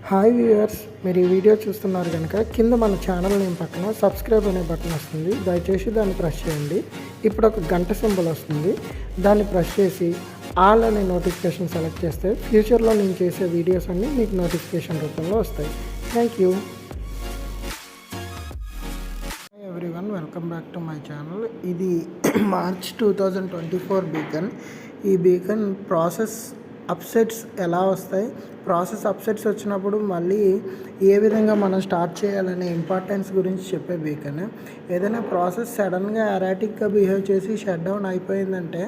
Hi viewers, మీరు ఈ video చూస్తున్నారు కనుక కింద మన ఛానల్ నేమ్ పక్కన సబ్స్క్రైబ్ అనే బటన్ వస్తుంది. దయచేసి దాన్ని ప్రెస్ చేయండి. ఇప్పుడు ఒక గంట సింబల్ వస్తుంది, దాన్ని ప్రెస్ చేసి ఆల్ అనే నోటిఫికేషన్ సెలెక్ట్ చేస్తే ఫ్యూచర్లో నేను చేసే వీడియోస్ అన్నీ మీకు నోటిఫికేషన్ రూపంలో వస్తాయి. Thank you everyone, welcome back to my channel. ఇది మార్చ్ 2024 బీకన్. ఈ బీకన్ ప్రాసెస్ అప్సెట్స్ ఎలా వస్తాయి, ప్రాసెస్ అప్సెట్స్ వచ్చినప్పుడు మళ్ళీ ఏ విధంగా మనం స్టార్ట్ చేయాలనే ఇంపార్టెన్స్ గురించి చెప్పే బీకన్. ఏదైనా ప్రాసెస్ సడన్గా ఎరాటిక్గా బిహేవ్ చేసి షట్ డౌన్ అయిపోయిందంటే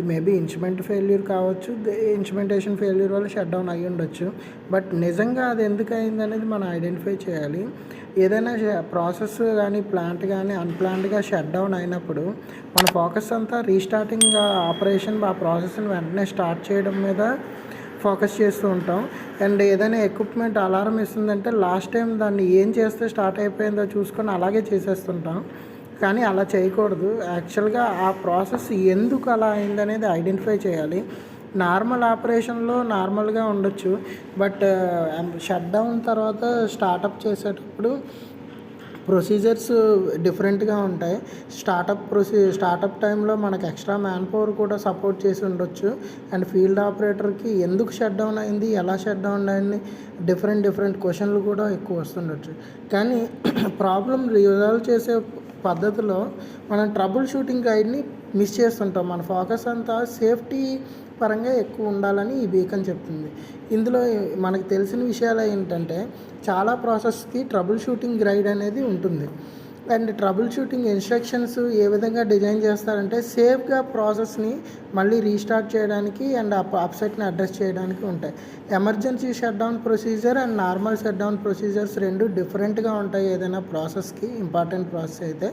మేబీ ఇన్స్ట్రుమెంట్ ఫెయిల్యూర్ కావచ్చు, ఇన్స్ట్రుమెంటేషన్ ఫెయిల్యూర్ వల్ల షట్ డౌన్ అయ్యి ఉండొచ్చు. బట్ నిజంగా అది ఎందుకు అయింది అనేది మనం ఐడెంటిఫై చేయాలి. ఏదైనా ప్రాసెస్ కానీ ప్లాంట్ కానీ అన్ప్లాన్డ్గా షట్ డౌన్ అయినప్పుడు మన ఫోకస్ అంతా రీస్టార్టింగ్ ఆపరేషన్ ఆ ప్రాసెస్ని వెంటనే స్టార్ట్ చేయడం మీద ఫోకస్ చేస్తూ ఉంటాం. అండ్ ఏదైనా ఎక్విప్మెంట్ అలారం ఇస్తుందంటే లాస్ట్ టైం దాన్ని ఏం చేస్తే స్టార్ట్ అయిపోయిందో చూసుకొని అలాగే చేసేస్తుంటాం. కానీ అలా చేయకూడదు. యాక్చువల్గా ఆ ప్రాసెస్ ఎందుకు అలా అయిందనేది ఐడెంటిఫై చేయాలి. నార్మల్ ఆపరేషన్లో నార్మల్గా ఉండొచ్చు, బట్ షట్ డౌన్ తర్వాత స్టార్టప్ చేసేటప్పుడు ప్రొసీజర్స్ డిఫరెంట్గా ఉంటాయి. స్టార్టప్ టైంలో మనకు ఎక్స్ట్రా మ్యాన్ పవర్ కూడా సపోర్ట్ చేసి ఉండొచ్చు. అండ్ ఫీల్డ్ ఆపరేటర్కి ఎందుకు షట్ డౌన్ అయింది, ఎలా షట్ డౌన్ అయింది, డిఫరెంట్ క్వశ్చన్లు కూడా ఎక్కువ వస్తుండొచ్చు. కానీ ప్రాబ్లం రిజాల్వ్ చేసే పద్ధతిలో మనం ట్రబుల్ షూటింగ్ గైడ్ని మిస్ చేస్తుంటాం. మన ఫోకస్ అంతా సేఫ్టీ పరంగా ఎక్కువ ఉండాలని ఈ బీకన్ చెప్తుంది. ఇందులో మనకు తెలిసిన విషయాలు ఏంటంటే చాలా ప్రాసెస్కి ట్రబుల్ షూటింగ్ గైడ్ అనేది ఉంటుంది. అండ్ ట్రబుల్ షూటింగ్ ఇన్స్ట్రక్షన్స్ ఏ విధంగా డిజైన్ చేస్తారంటే సేఫ్గా ప్రాసెస్ని మళ్ళీ రీస్టార్ట్ చేయడానికి అండ్ అప్సెట్ని అడ్రస్ చేయడానికి ఉంటాయి. Emergency shut down procedure and normal shut down procedures రెండు డిఫరెంట్గా ఉంటాయి ఏదైనా ప్రాసెస్కి, ఇంపార్టెంట్ ప్రాసెస్ అయితే.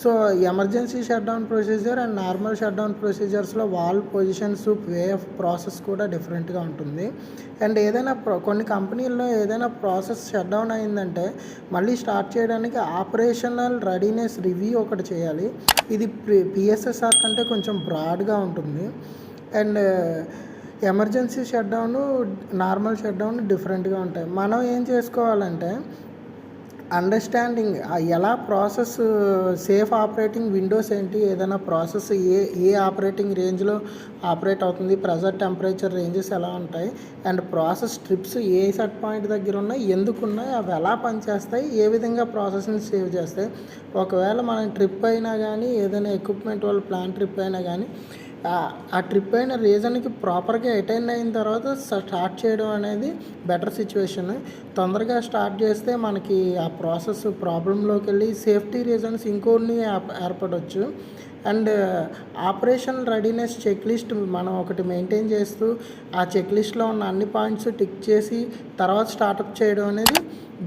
So emergency shut down procedure and normal shut down ప్రొసీజర్స్లో valve positions, way of process కూడా డిఫరెంట్గా ఉంటుంది. అండ్ ఏదైనా కొన్ని కంపెనీల్లో ఏదైనా ప్రాసెస్ షట్ డౌన్ అయిందంటే మళ్ళీ స్టార్ట్ చేయడానికి ఆపరేషనల్ రెడీనెస్ రివ్యూ ఒకటి చేయాలి. ఇది పిఎస్ఎస్ఆర్ కంటే కొంచెం బ్రాడ్గా ఉంటుంది. And emergency shut down, normal shut down డిఫరెంట్గా ఉంటాయి. మనం ఏం చేసుకోవాలంటే అండర్స్టాండింగ్ ఎలా ప్రాసెస్ సేఫ్ ఆపరేటింగ్ విండోస్ ఏంటి, ఏదైనా ప్రాసెస్ ఏ ఆపరేటింగ్ రేంజ్లో ఆపరేట్ అవుతుంది, ప్రెజర్ టెంపరేచర్ రేంజెస్ ఎలా ఉంటాయి, and process trips A set point దగ్గర ఉన్నాయి, ఎందుకు ఉన్నాయి, అవి ఎలా పనిచేస్తాయి, ఏ విధంగా ప్రాసెస్ని సేవ్ చేస్తాయి. ఒకవేళ మనం ట్రిప్ అయినా కానీ ఏదైనా ఎక్విప్మెంట్ వాళ్ళ ప్లాన్ ట్రిప్ అయినా కానీ ఆ ట్రిప్ అయిన రీజన్కి ప్రాపర్గా అటెండ్ అయిన తర్వాత స్టార్ట్ చేయడం అనేది బెటర్ సిచ్యువేషన్. తొందరగా స్టార్ట్ చేస్తే మనకి ఆ ప్రాసెస్ ప్రాబ్లంలోకి వెళ్ళి సేఫ్టీ రీజన్స్ ఇంకోన్ని ఏర్పడవచ్చు. And operation readiness check list మనం ఒకటి మెయింటైన్ చేస్తూ ఆ చెక్ లిస్ట్లో ఉన్న అన్ని పాయింట్స్ టిక్ చేసి తర్వాత స్టార్టప్ చేయడం అనేది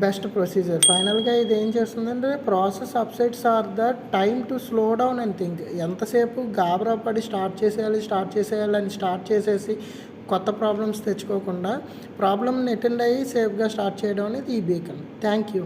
బెస్ట్ ప్రొసీజర్. ఫైనల్గా ఇది ఏం చేస్తుందంటే process upsets are the time to slow down and think. ఎంతసేపు గాబరా పడి స్టార్ట్ చేసేయాలి అని స్టార్ట్ చేసేసి కొత్త ప్రాబ్లమ్స్ తెచ్చుకోకుండా ప్రాబ్లమ్ని అటెండ్ అయ్యి సేఫ్గా స్టార్ట్ చేయడం అనేది ఈ బీకన్. Thank you.